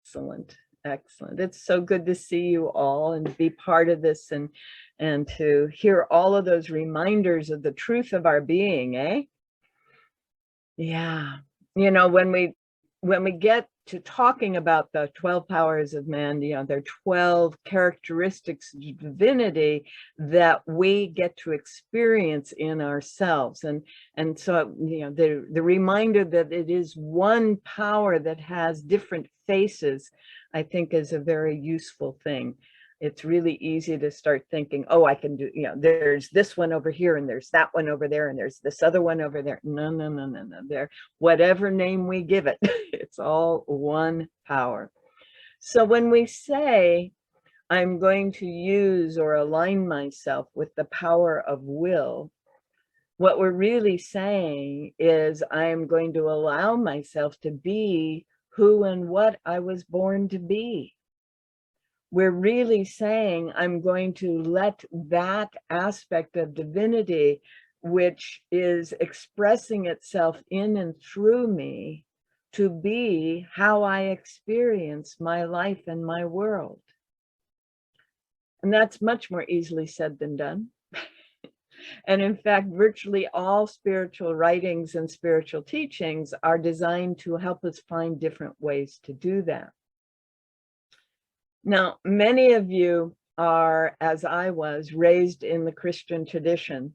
Excellent. Excellent. It's so good to see you all and be part of this and to hear all of those reminders of the truth of our being, eh? Yeah. You know, when we get to talking about the 12 powers of man, you know, there are 12 characteristics of divinity that we get to experience in ourselves. And so, you know, the reminder that it is one power that has different faces, I think is a very useful thing. It's really easy to start thinking, oh, I can do, you know, there's this one over here and there's that one over there and there's this other one over there. No, no, no, no, no. There, whatever name we give it, it's all one power. So when we say, I'm going to use or align myself with the power of will, what we're really saying is I'm going to allow myself to be who and what I was born to be. We're really saying I'm going to let that aspect of divinity, which is expressing itself in and through me, to be how I experience my life and my world. And that's much more easily said than done. And in fact, virtually all spiritual writings and spiritual teachings are designed to help us find different ways to do that. Now, many of you are, as I was, raised in the Christian tradition.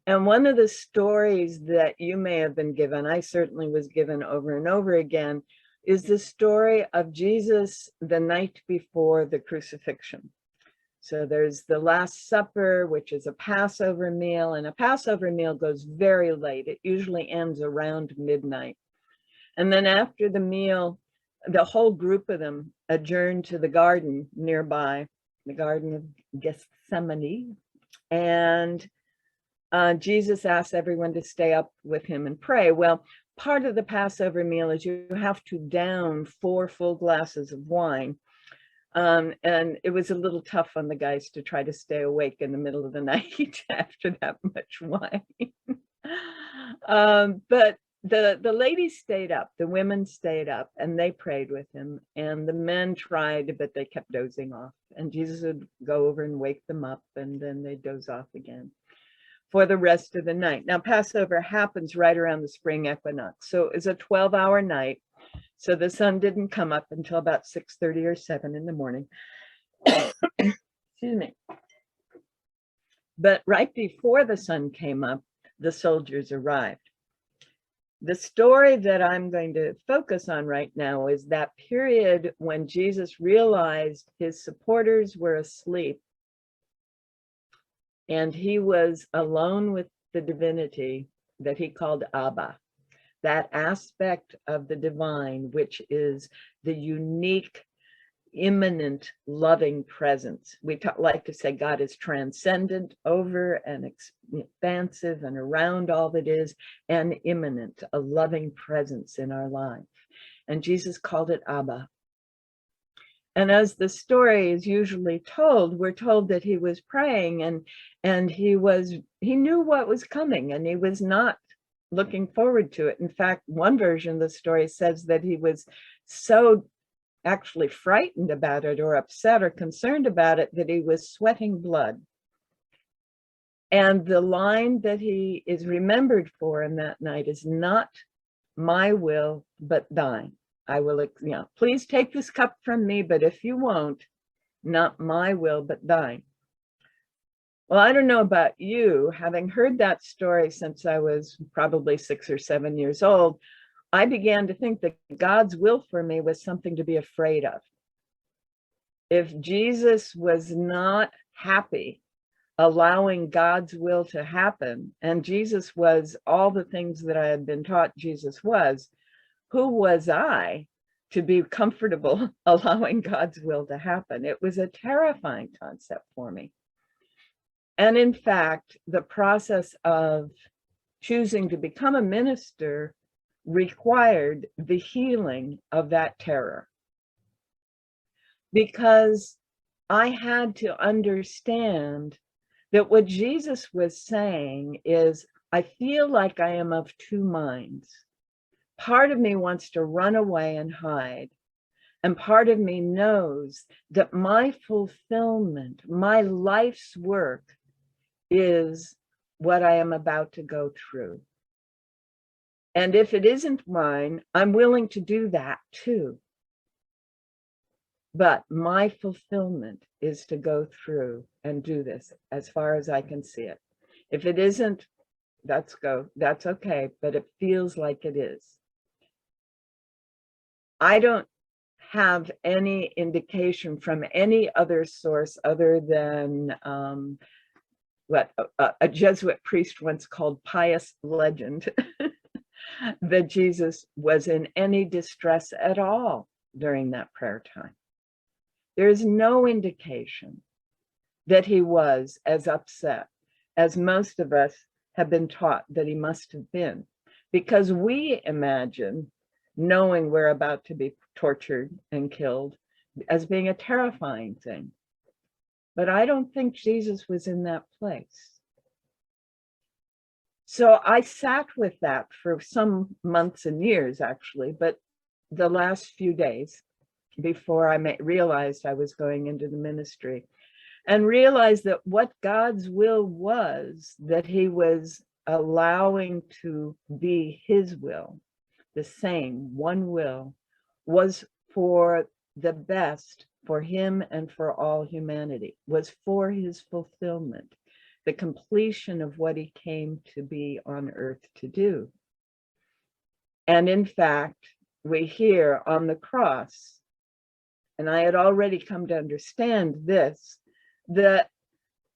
And one of the stories that you may have been given, I certainly was given over and over again, is the story of Jesus the night before the crucifixion. So there's the Last Supper, which is a Passover meal, and a Passover meal goes very late. It usually ends around midnight. And then after the meal, the whole group of them adjourned to the garden nearby, the Garden of Gethsemane. And Jesus asked everyone to stay up with him and pray. Well, part of the Passover meal is you have to down 4 full glasses of wine. And it was a little tough on the guys to try to stay awake in the middle of the night after that much wine. But the ladies stayed up, the women stayed up, and they prayed with him. And the men tried, but they kept dozing off. And Jesus would go over and wake them up, and then they'd doze off again for the rest of the night. Now, Passover happens right around the spring equinox. So it was a 12-hour night. So the sun didn't come up until about 6:30 or 7 in the morning. Excuse me. But right before the sun came up, the soldiers arrived. The story that I'm going to focus on right now is that period when Jesus realized his supporters were asleep and he was alone with the divinity that he called Abba, that aspect of the divine, which is the unique, immanent, loving presence. We like to say God is transcendent, over and expansive and around all that is, and immanent, a loving presence in our life. And Jesus called it Abba. And as the story is usually told, we're told that he was praying and he knew what was coming and he was not looking forward to it. In fact, one version of the story says that he was so actually frightened about it or upset or concerned about it that he was sweating blood. And the line that he is remembered for in that night is, not my will, but thine. I will, you know, please take this cup from me, but if you won't, not my will, but thine. Well, I don't know about you, having heard that story since I was probably 6 or 7 years old, I began to think that God's will for me was something to be afraid of. If Jesus was not happy allowing God's will to happen, and Jesus was all the things that I had been taught Jesus was, who was I to be comfortable allowing God's will to happen? It was a terrifying concept for me. And in fact, the process of choosing to become a minister required the healing of that terror. Because I had to understand that what Jesus was saying is, I feel like I am of two minds. Part of me wants to run away and hide, And part of me knows that my fulfillment, my life's work is what I am about to go through. And if it isn't mine, I'm willing to do that too. But my fulfillment is to go through and do this as far as I can see it. If it isn't, that's okay, but it feels like it is. I don't have any indication from any other source other than what a Jesuit priest once called pious legend, that Jesus was in any distress at all during that prayer time. There is no indication that he was as upset as most of us have been taught that he must have been, because we imagine knowing we're about to be tortured and killed as being a terrifying thing. But I don't think Jesus was in that place. So I sat with that for some months and years, actually, but the last few days before I realized I was going into the ministry, and realized that what God's will was, that he was allowing to be his will, the same one will, was for the best for him and for all humanity, was for his fulfillment, the completion of what he came to be on earth to do. And in fact, we hear on the cross, and I had already come to understand this, that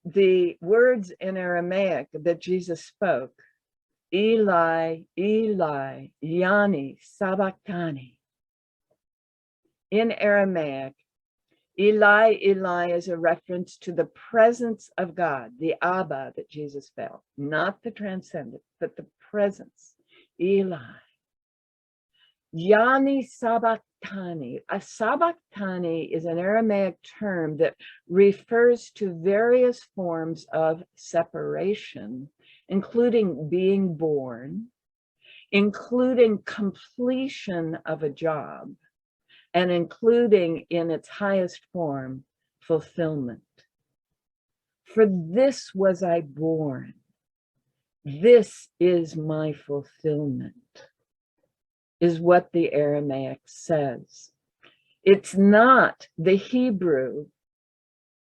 the words in Aramaic that Jesus spoke, Eli, Eli, Yani, Sabachthani. In Aramaic, Eli, Eli is a reference to the presence of God, the Abba that Jesus felt, not the transcendent, but the presence, Eli. Yani Sabachthani. A Sabachthani is an Aramaic term that refers to various forms of separation, including being born, including completion of a job, and including in its highest form, fulfillment. For this was I born. This is my fulfillment, is what the Aramaic says. It's not the Hebrew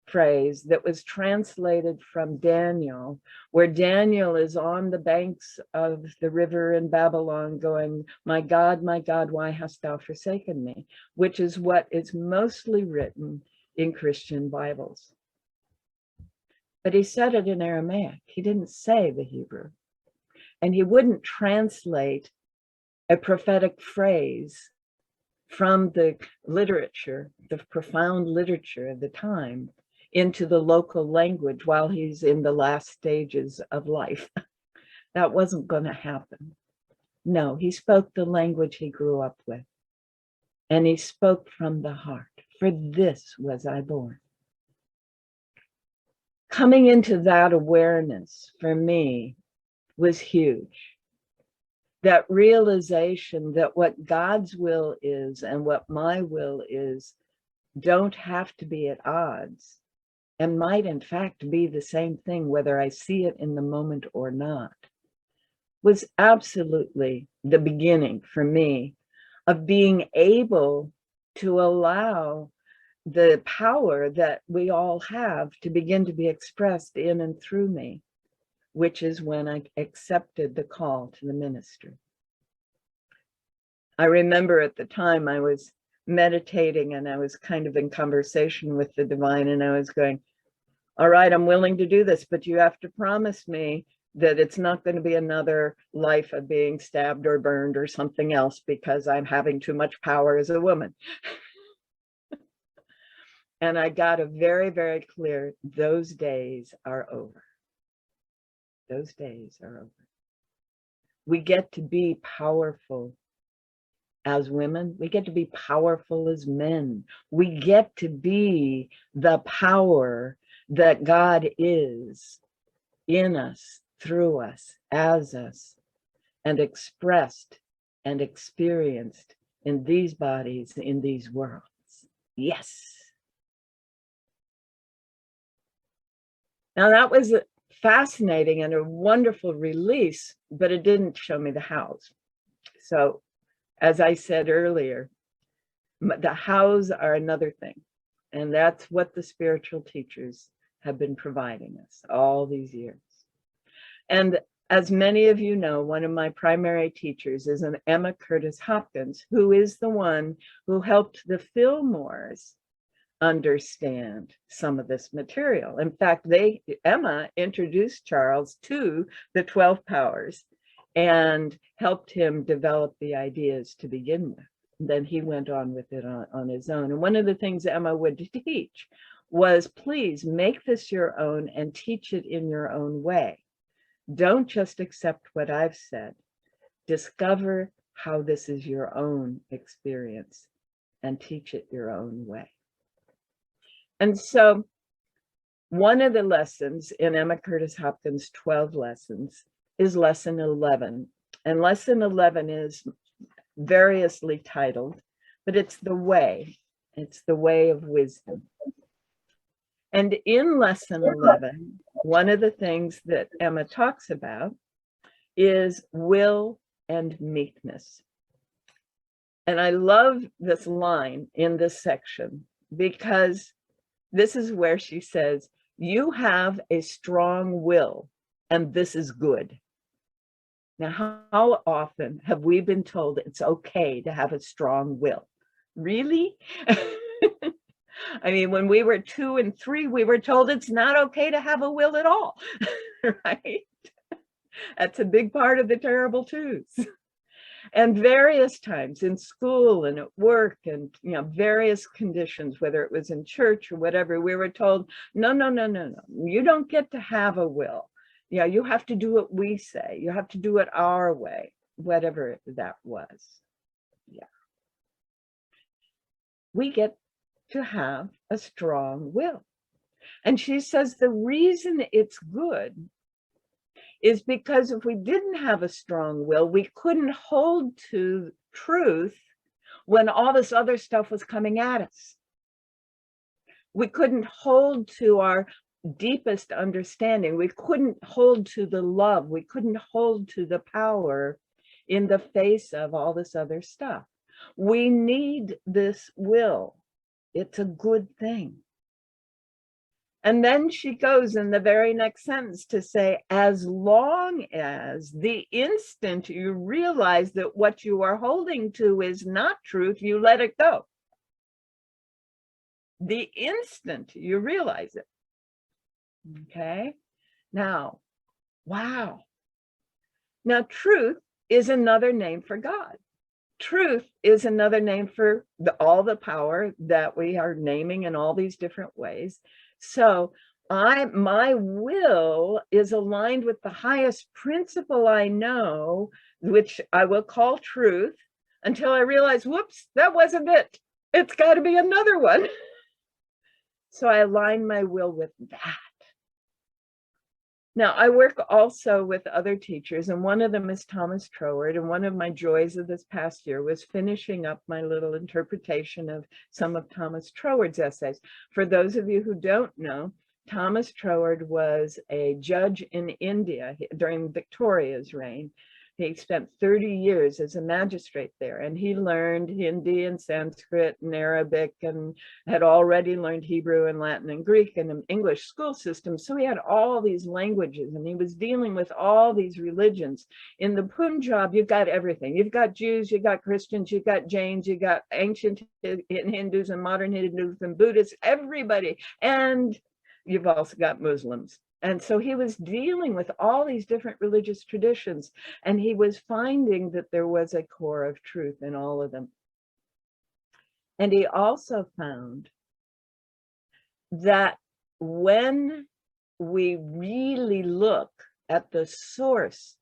phrase that was translated from Daniel, where Daniel is on the banks of the river in Babylon going, my God, why hast thou forsaken me? Which is what is mostly written in Christian Bibles. But he said it in Aramaic. He didn't say the Hebrew. And he wouldn't translate a prophetic phrase from the literature, the profound literature of the time, into the local language while he's in the last stages of life. That wasn't going to happen. No, he spoke the language he grew up with. And he spoke from the heart. For this was I born. Coming into that awareness for me was huge. That realization that what God's will is and what my will is don't have to be at odds, and might in fact be the same thing whether I see it in the moment or not, was absolutely the beginning for me of being able to allow the power that we all have to begin to be expressed in and through me, which is when I accepted the call to the ministry. I remember at the time I was meditating and I was kind of in conversation with the divine, and I was going, all right, I'm willing to do this, but you have to promise me that it's not going to be another life of being stabbed or burned or something else because I'm having too much power as a woman. And I got a very, very clear, those days are over. Those days are over. We get to be powerful as women. We get to be powerful as men. We get to be the power that God is in us, through us, as us, and expressed and experienced in these bodies, in these worlds. Yes. Now that was fascinating and a wonderful release, but it didn't show me the hows. So as I said earlier, the hows are another thing. And that's what the spiritual teachers have been providing us all these years. And as many of you know, one of my primary teachers is an Emma Curtis Hopkins, who is the one who helped the Fillmores understand some of this material. In fact, Emma introduced Charles to the 12 powers and helped him develop the ideas to begin with. And then he went on with it on his own. And one of the things Emma would teach was, please make this your own and teach it in your own way. Don't just accept what I've said. Discover how this is your own experience and teach it your own way. And so one of the lessons in Emma Curtis Hopkins' 12 lessons is lesson 11. And lesson 11 is variously titled, but it's the way. It's the way of wisdom. And in lesson 11, one of the things that Emma talks about is will and meekness. And I love this line in this section because this is where she says, you have a strong will, and this is good. Now, how often have we been told it's okay to have a strong will? Really? I mean, when we were 2 and 3, we were told it's not okay to have a will at all, right? That's a big part of the terrible twos. And various times in school and at work and, you know, various conditions, whether it was in church or whatever, we were told, no, no, no, no, no, you don't get to have a will. Yeah, you have to do what we say. You have to do it our way, whatever that was. Yeah. We get to have a strong will. And she says the reason it's good is because if we didn't have a strong will, we couldn't hold to truth when all this other stuff was coming at us. We couldn't hold to our deepest understanding. We couldn't hold to the love. We couldn't hold to the power in the face of all this other stuff. We need this will. It's a good thing. And then she goes in the very next sentence to say, as long as the instant you realize that what you are holding to is not truth, you let it go. The instant you realize it. Okay. Now, wow. Now, truth is another name for God. Truth is another name for all the power that we are naming in all these different ways. So my will is aligned with the highest principle I know, which I will call truth, until I realize, whoops, that wasn't it. It's got to be another one. So I align my will with that. Now, I work also with other teachers, and one of them is Thomas Troward, and one of my joys of this past year was finishing up my little interpretation of some of Thomas Troward's essays. For those of you who don't know, Thomas Troward was a judge in India during Victoria's reign. He spent 30 years as a magistrate there, and he learned Hindi and Sanskrit and Arabic and had already learned Hebrew and Latin and Greek in an English school system. So he had all these languages, and he was dealing with all these religions. In the Punjab, you've got everything. You've got Jews, you've got Christians, you've got Jains, you've got ancient Hindus and modern Hindus and Buddhists, everybody. And you've also got Muslims. And so he was dealing with all these different religious traditions, and he was finding that there was a core of truth in all of them. And he also found that when we really look at the source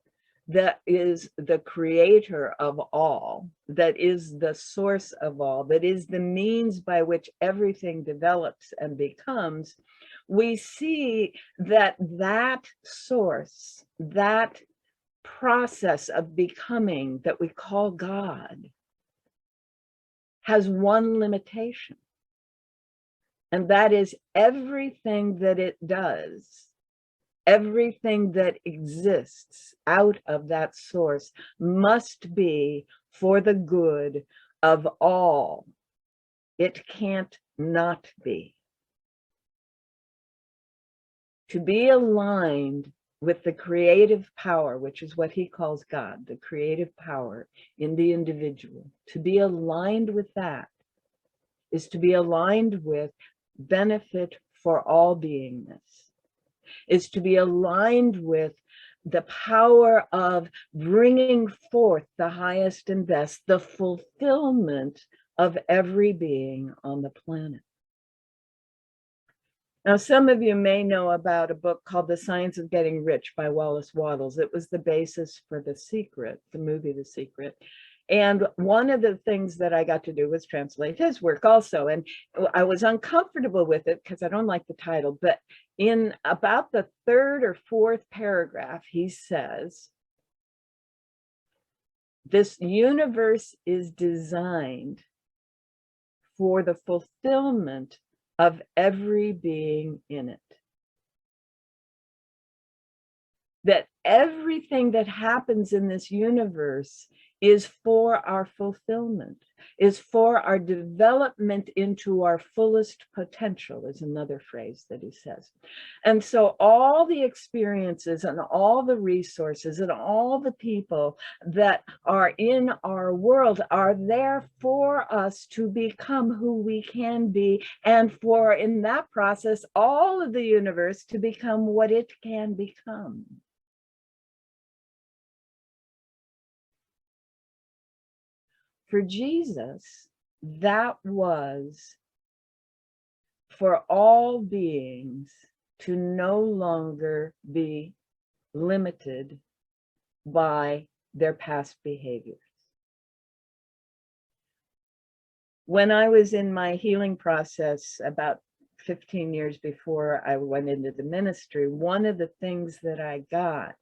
that is the creator of all, that is the source of all, that is the means by which everything develops and becomes, we see that that source, that process of becoming that we call God, has one limitation. And that is everything that it does, everything that exists out of that source must be for the good of all. It can't not be. To be aligned with the creative power, which is what he calls God, the creative power in the individual, to be aligned with that is to be aligned with benefit for all beingness, is to be aligned with the power of bringing forth the highest and best, the fulfillment of every being on the planet. Now, some of you may know about a book called The Science of Getting Rich by Wallace Wattles. It was the basis for The Secret, the movie The Secret. And one of the things that I got to do was translate his work also. And I was uncomfortable with it because I don't like the title, but in about the third or fourth paragraph, he says, this universe is designed for the fulfillment of every being in it. That everything that happens in this universe is for our fulfillment, is for our development into our fullest potential, is another phrase that he says. And so all the experiences and all the resources and all the people that are in our world are there for us to become who we can be, and for, in that process, all of the universe to become what it can become. For Jesus, that was for all beings to no longer be limited by their past behaviors. When I was in my healing process about 15 years before I went into the ministry, one of the things that I got,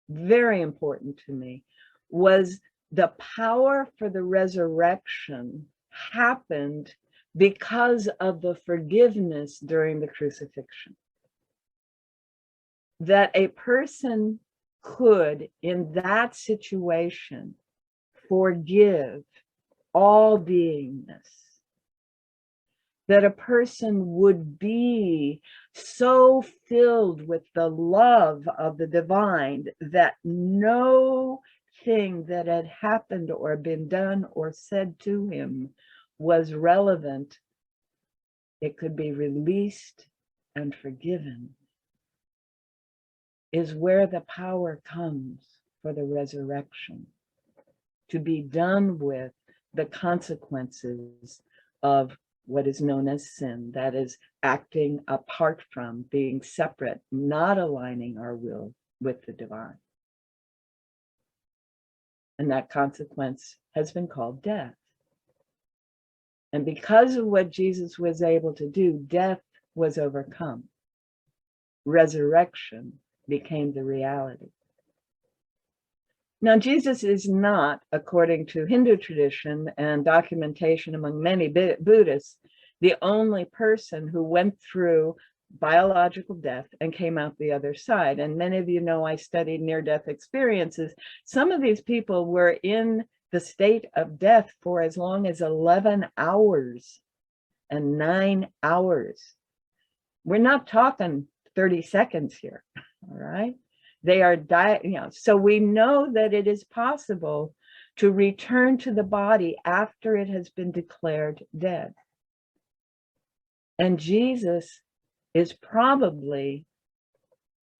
very important to me, was the power for the resurrection happened because of the forgiveness during the crucifixion. That a person could, in that situation, forgive all beingness. That a person would be so filled with the love of the divine that no thing that had happened or been done or said to him was relevant. It could be released and forgiven, is where the power comes for the resurrection, to be done with the consequences of what is known as sin, that is acting apart from, being separate, not aligning our will with the divine. And that consequence has been called death. And because of what Jesus was able to do, death was overcome. Resurrection became the reality. Now, Jesus is not, according to Hindu tradition and documentation among many Buddhists, the only person who went through biological death and came out the other side. And many of you know I studied near-death experiences. Some of these people were in the state of death for as long as 11 hours and 9 hours. We're not talking 30 seconds here, all right? They are dying, so we know that it is possible to return to the body after it has been declared dead. And Jesus is probably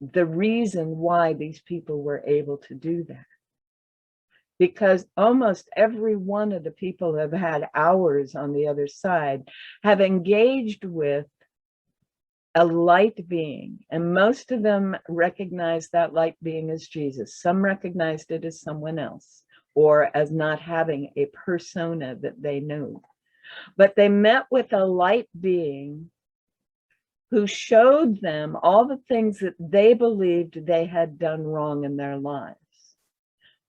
the reason why these people were able to do that. Because almost every one of the people who have had hours on the other side have engaged with a light being, and most of them recognized that light being as Jesus. Some recognized it as someone else, or as not having a persona that they knew. But they met with a light being who showed them all the things that they believed they had done wrong in their lives.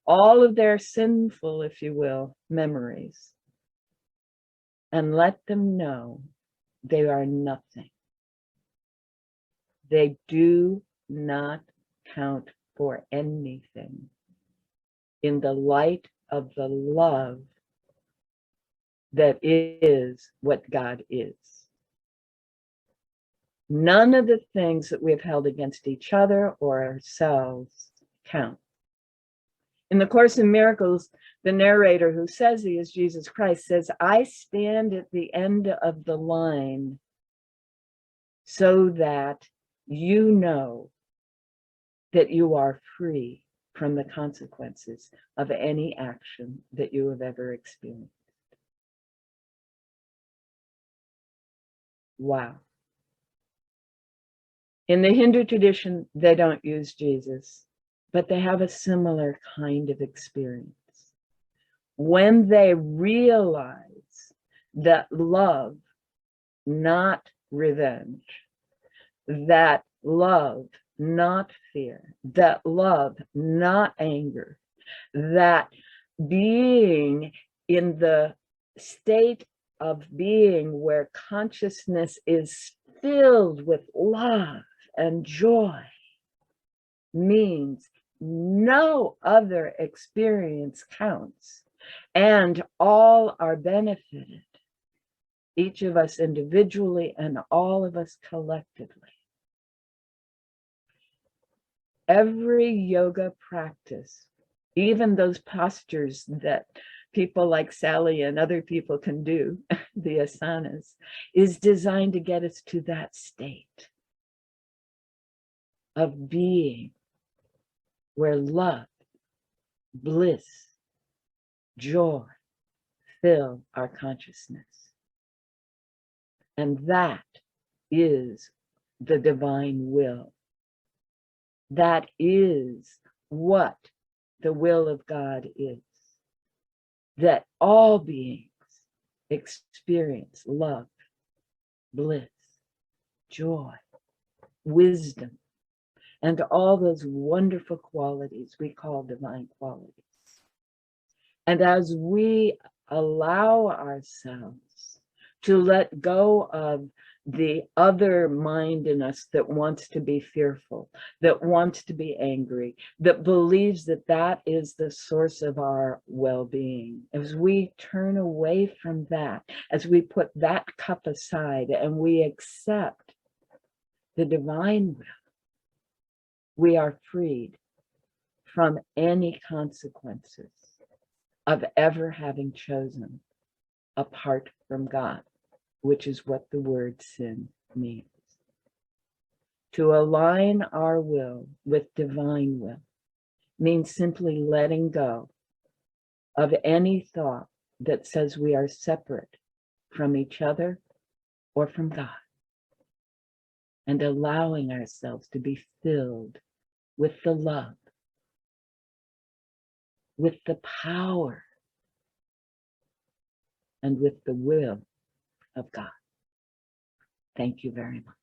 All of their sinful, if you will, memories. And let them know they are nothing. They do not count for anything in the light of the love that is what God is. None of the things that we've held against each other or ourselves count. In the Course in Miracles, the narrator, who says he is Jesus Christ, says, I stand at the end of the line so that you know that you are free from the consequences of any action that you have ever experienced. Wow. In the Hindu tradition, they don't use Jesus, but they have a similar kind of experience. When they realize that love, not revenge, that love, not fear, that love, not anger, that being in the state of being where consciousness is filled with love and joy means no other experience counts, and all are benefited, each of us individually and all of us collectively. Every yoga practice, even those postures that people like Sally and other people can do, the asanas, is designed to get us to that state of being where love, bliss, joy fill our consciousness. And that is the divine will. That is what the will of God is. That all beings experience love, bliss, joy, wisdom, and all those wonderful qualities we call divine qualities. And as we allow ourselves to let go of the other mind in us that wants to be fearful, that wants to be angry, that believes that that is the source of our well-being, as we turn away from that, as we put that cup aside and we accept the divine will, we are freed from any consequences of ever having chosen apart from God, which is what the word sin means. To align our will with divine will means simply letting go of any thought that says we are separate from each other or from God, and allowing ourselves to be filled with the love, with the power, and with the will of God. Thank you very much.